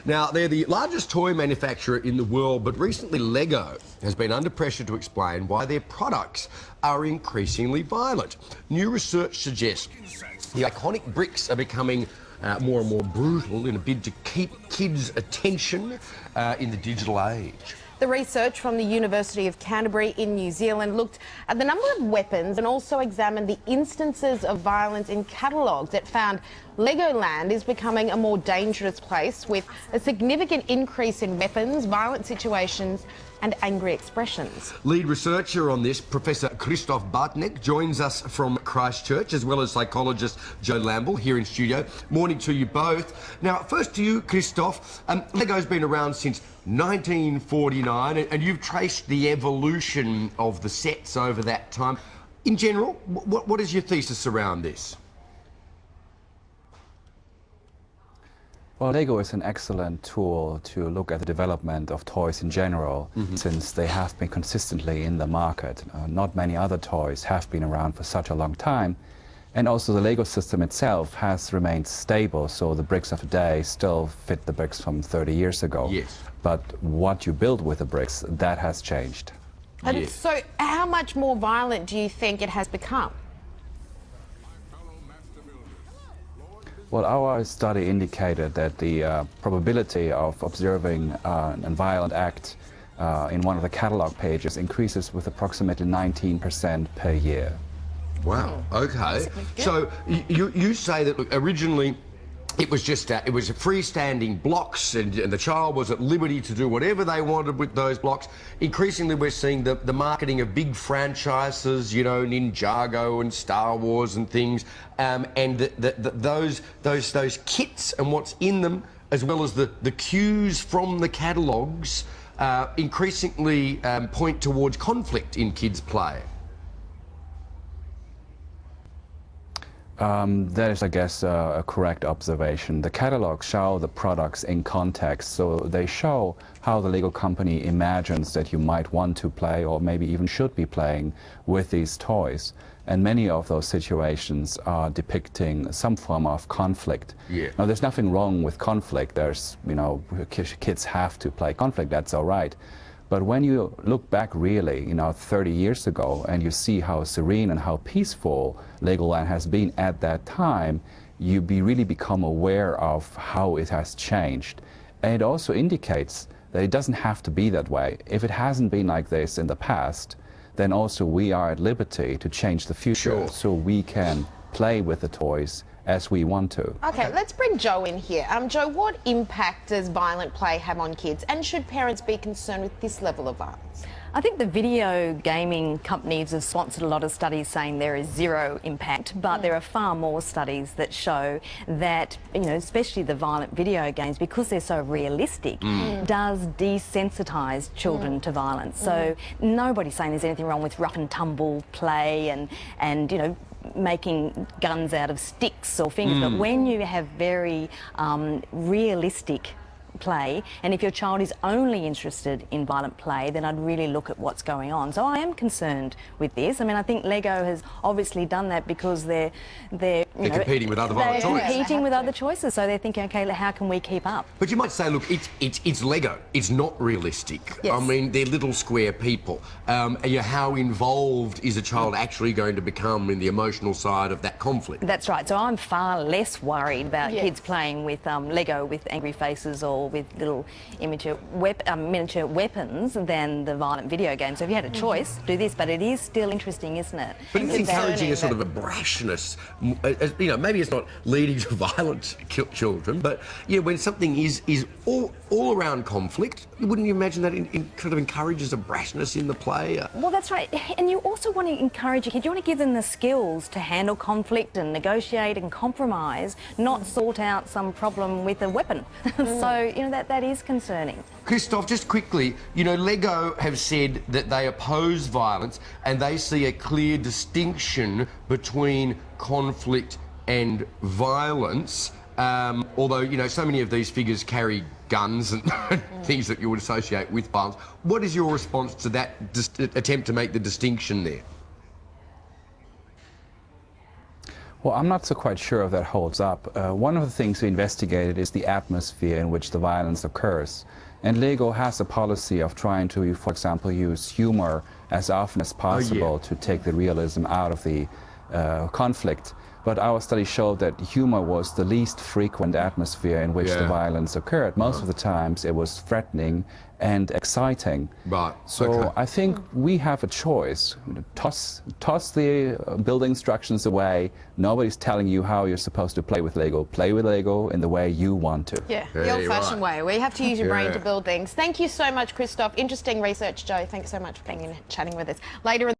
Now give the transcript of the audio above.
Now, they're the largest toy manufacturer in the world, but recently Lego has been under pressure to explain why their products are increasingly violent. New research suggests the iconic bricks are becoming more and more brutal in a bid to keep kids' attention in the digital age. The research from the University of Canterbury in New Zealand looked at the number of weapons and also examined the instances of violence in catalogues. It found Legoland is becoming a more dangerous place with a significant increase in weapons, violent situations and angry expressions. Lead researcher on this, Professor Christoph Bartnek, joins us from Christchurch, as well as psychologist Joe Lamble here in studio. Morning to you both. Now, first to you, Christoph. Lego's been around since 1949, and you've traced the evolution of the sets over that time. In general, what is your thesis around this? Well, Lego is an excellent tool to look at the development of toys in general, since they have been consistently in the market. Not many other toys have been around for such a long time. And also the Lego system itself has remained stable, so the bricks of today still fit the bricks from 30 years ago. Yes. But what you build with the bricks, that has changed. And Yes. so how much more violent do you think it has become? Well, our study indicated that the probability of observing a violent act in one of the catalog pages increases with approximately 19% per year. Wow, okay. So you say that originally it was just it was freestanding blocks, and the child was at liberty to do whatever they wanted with those blocks. Increasingly we're seeing the marketing of big franchises, you know, Ninjago and Star Wars and things, and those kits and what's in them, as well as the cues from the catalogues, increasingly point towards conflict in kids' play. That is, I guess, a correct observation. The catalogs show the products in context, so they show how the Lego company imagines that you might want to play or maybe even should be playing with these toys. And many of those situations are depicting some form of conflict. Yeah. Now, there's nothing wrong with conflict. There's, you know, kids have to play conflict, that's all right. But when you look back really, 30 years ago, and you see how serene and how peaceful Legoland has been at that time, you really become aware of how it has changed. And it also indicates that it doesn't have to be that way. If it hasn't been like this in the past, then also we are at liberty to change the future. Sure. So we can play with the toys as we want to. Okay, let's bring Joe in here. Joe, what impact does violent play have on kids, and should parents be concerned with this level of violence? I think the video gaming companies have sponsored a lot of studies saying there is zero impact, but there are far more studies that show that, especially the violent video games, because they're so realistic, does desensitise children to violence. So nobody's saying there's anything wrong with rough and tumble play and making guns out of sticks or things, but when you have very realistic play, and if your child is only interested in violent play, then I'd really look at what's going on. So I am concerned with this. I mean, I think Lego has obviously done that because they're competing with other violent toys. They're competing with other choices, so they're thinking, okay, how can we keep up? But you might say, look, it's Lego. It's not realistic. Yes. I mean, they're little square people. How involved is a child actually going to become in the emotional side of that conflict? That's right. So I'm far less worried about kids playing with Lego with angry faces or with little miniature weapons than the violent video games. So if you had a choice, do this, but it is still interesting, isn't it? But it's encouraging a sort of a brashness. Maybe it's not leading to violent children, but when something is all around conflict, wouldn't you imagine that it kind of encourages a brashness in the play? Well, that's right. And you also want to encourage your kid, you want to give them the skills to handle conflict and negotiate and compromise, not sort out some problem with a weapon. So, that is concerning. Christoph, just quickly, Lego have said that they oppose violence and they see a clear distinction between conflict and violence, although, so many of these figures carry guns and things that you would associate with violence. What is your response to that attempt to make the distinction there? Well, I'm not so quite sure if that holds up. One of the things we investigated is the atmosphere in which the violence occurs. And Lego has a policy of trying to, for example, use humor as often as possible to take the realism out of the conflict. But our study showed that humor was the least frequent atmosphere in which the violence occurred. Most of the times it was threatening and exciting. Right. So I think we have a choice. Toss the building instructions away. Nobody's telling you how you're supposed to play with Lego. Play with Lego in the way you want to. Yeah, the old-fashioned way, where you have to use your brain to build things. Thank you so much, Christoph. Interesting research, Joe. Thanks so much for being in, chatting with us. Later in